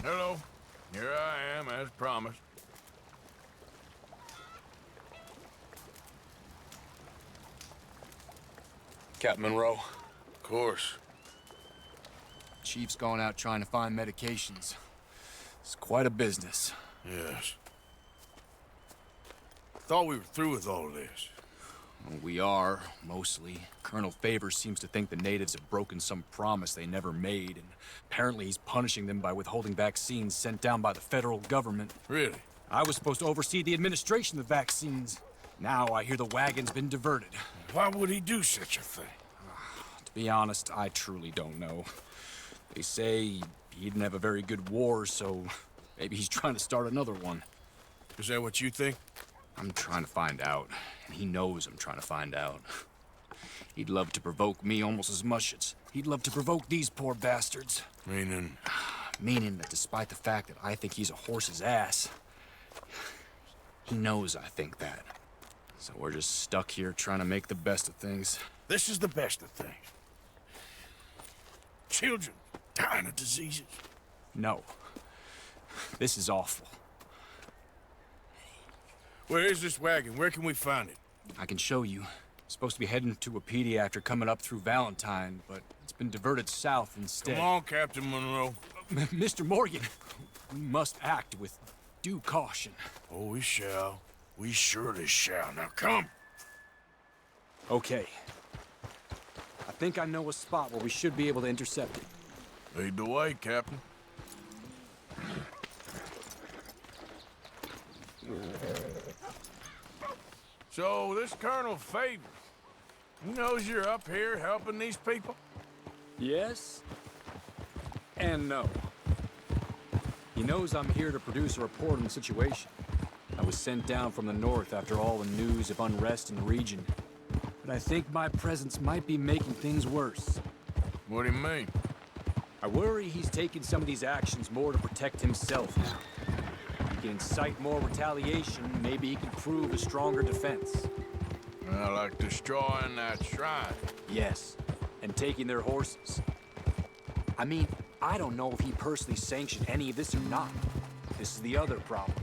Hello. Here I am, as promised. Captain Monroe. Of course. Chief's gone out trying to find medications. It's quite a business. Yes. Thought we were through with all this. Well, we are, mostly. Colonel Favors seems to think the natives have broken some promise they never made, and apparently he's punishing them by withholding vaccines sent down by the federal government. Really? I was supposed to oversee the administration of the vaccines. Now I hear the wagon's been diverted. Why would he do such a thing? To be honest, I truly don't know. They say he didn't have a very good war, so maybe he's trying to start another one. Is that what you think? I'm trying to find out, and he knows I'm trying to find out. He'd love to provoke me almost as much as he'd love to provoke these poor bastards. Meaning? Meaning that despite the fact that I think he's a horse's ass, he knows I think that. So we're just stuck here trying to make the best of things. This is the best of things. Children dying of diseases. No. This is awful. Where is this wagon? Where can we find it? I can show you. It's supposed to be heading to a PD after coming up through Valentine, but it's been diverted south instead. Come on, Captain Monroe. Mr. Morgan, we must act with due caution. Oh, we shall. We surely shall. Now come. Okay. I think I know a spot where we should be able to intercept it. Lead the way, Captain. So, this Colonel Favors, he knows you're up here helping these people? Yes. And no. He knows I'm here to produce a report on the situation. I was sent down from the north after all the news of unrest in the region. But I think my presence might be making things worse. What do you mean? I worry he's taking some of these actions more to protect himself now. He can incite more retaliation, maybe he can prove a stronger defense. Well, like destroying that shrine. Yes, and taking their horses. I mean, I don't know if he personally sanctioned any of this or not. This is the other problem.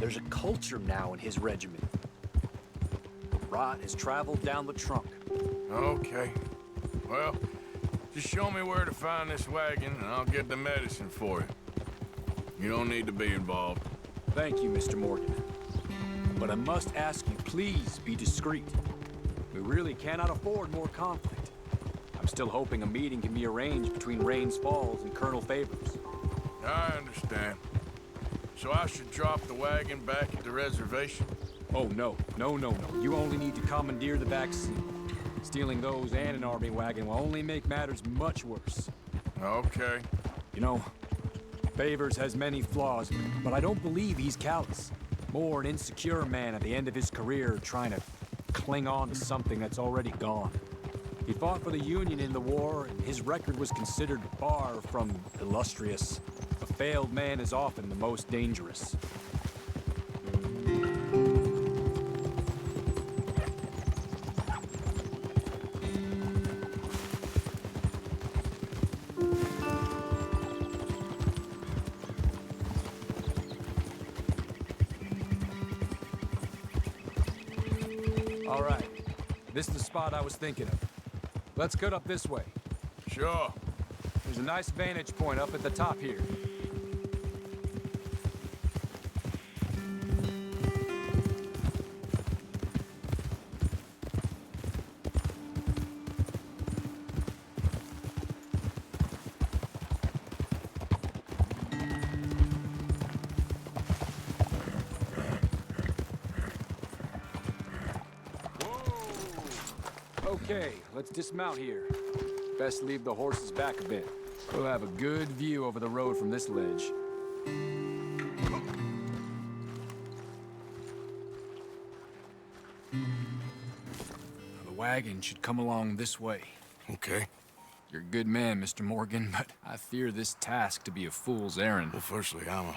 There's a culture now in his regiment. Rot has traveled down the trunk. Okay. Well, just show me where to find this wagon, and I'll get the medicine for you. You don't need to be involved. Thank you, Mr. Morgan. But I must ask you, please be discreet. We really cannot afford more conflict. I'm still hoping a meeting can be arranged between Rains Falls and Colonel Favors. I understand. So I should drop the wagon back at the reservation? Oh, no. No, no, no. You only need to commandeer the vaccine. Stealing those and an army wagon will only make matters much worse. Okay. You know, Favors has many flaws, but I don't believe he's callous. More an insecure man at the end of his career trying to cling on to something that's already gone. He fought for the Union in the war, and his record was considered far from illustrious. A failed man is often the most dangerous. All right. This is the spot I was thinking of. Let's cut up this way. Sure. There's a nice vantage point up at the top here. Okay, let's dismount here. Best leave the horses back a bit. We'll have a good view over the road from this ledge. The wagon should come along this way. Okay. You're a good man, Mr. Morgan, but I fear this task to be a fool's errand. Well, firstly, I'm a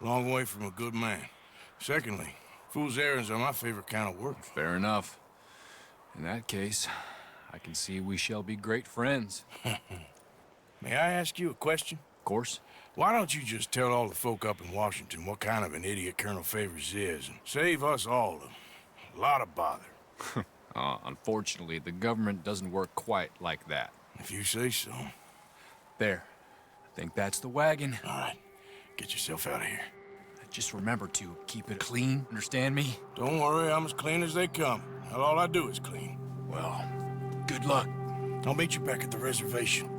long way from a good man. Secondly, fool's errands are my favorite kind of work. Fair enough. In that case, I can see we shall be great friends. May I ask you a question? Of course. Why don't you just tell all the folk up in Washington what kind of an idiot Colonel Favors is, and save us all a lot of bother? Unfortunately, the government doesn't work quite like that. If you say so. There. I think that's the wagon. All right, get yourself out of here. Just remember to keep it clean, understand me? Don't worry, I'm as clean as they come. Hell, all I do is clean. Well, good luck. I'll meet you back at the reservation.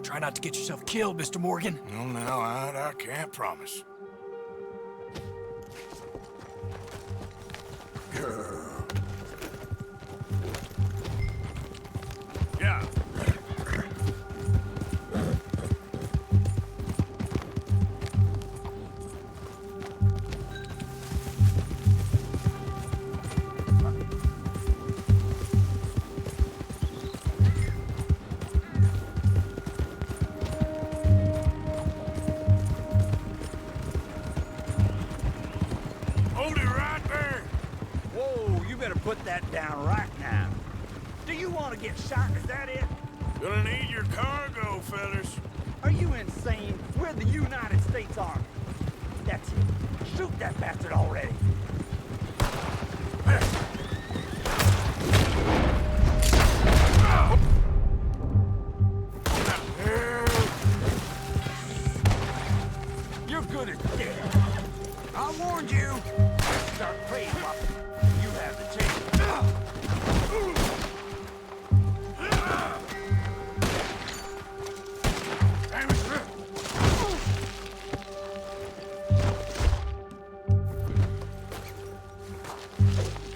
Try not to get yourself killed, Mr. Morgan. No, now, I can't promise. Girl. Yeah. Put that down right now. Do you want to get shot? Is that it? Gonna need your cargo, fellas. Are you insane? We're the United States Army. That's it. Shoot that bastard already. You're good as dead. I warned you. Start praying while you have the chance.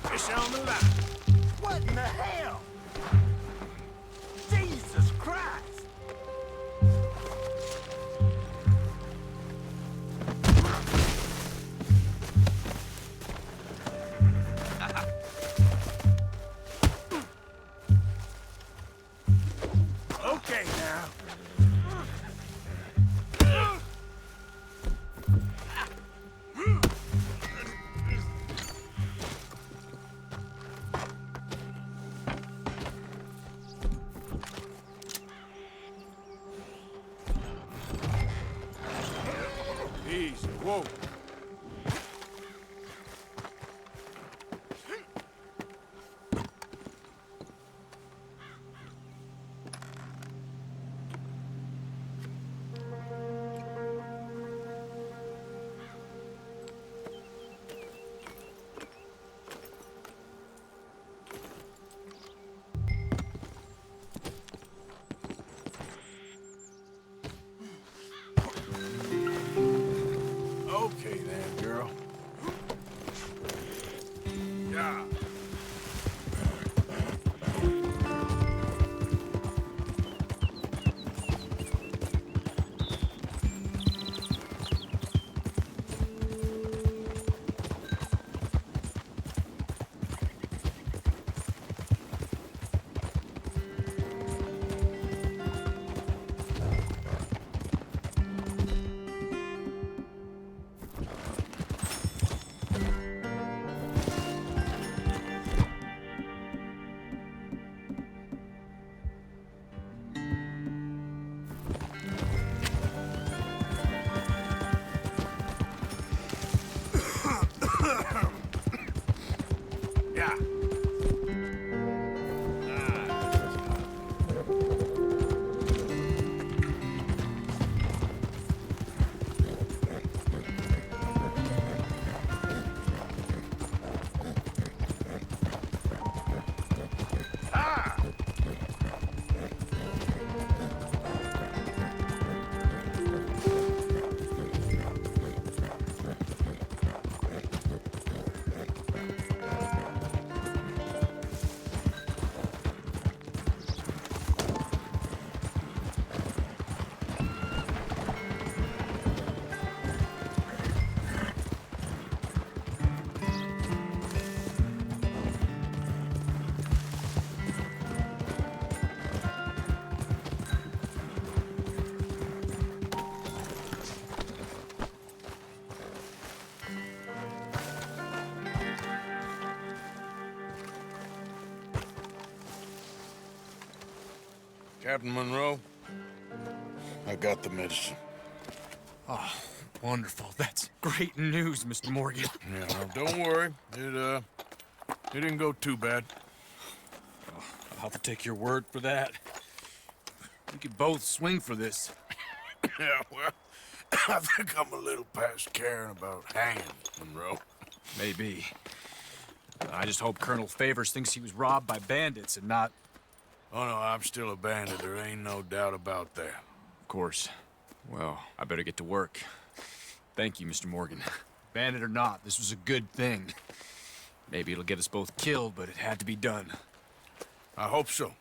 Fish on the line. What in the hell? Jesus Christ! Okay, now. Easy, whoa. Okay then, girl. Yeah. Yeah. Captain Monroe, I got the medicine. Wonderful. That's great news, Mr. Morgan. Yeah, well, don't worry. It didn't go too bad. I'll have to take your word for that. We could both swing for this. Yeah, well, I think I'm a little past caring about hanging, Monroe. Maybe. I just hope Colonel Favors thinks he was robbed by bandits and not... Oh, no, I'm still a bandit. There ain't no doubt about that. Of course. Well, I better get to work. Thank you, Mr. Morgan. Bandit or not, this was a good thing. Maybe it'll get us both killed, but it had to be done. I hope so.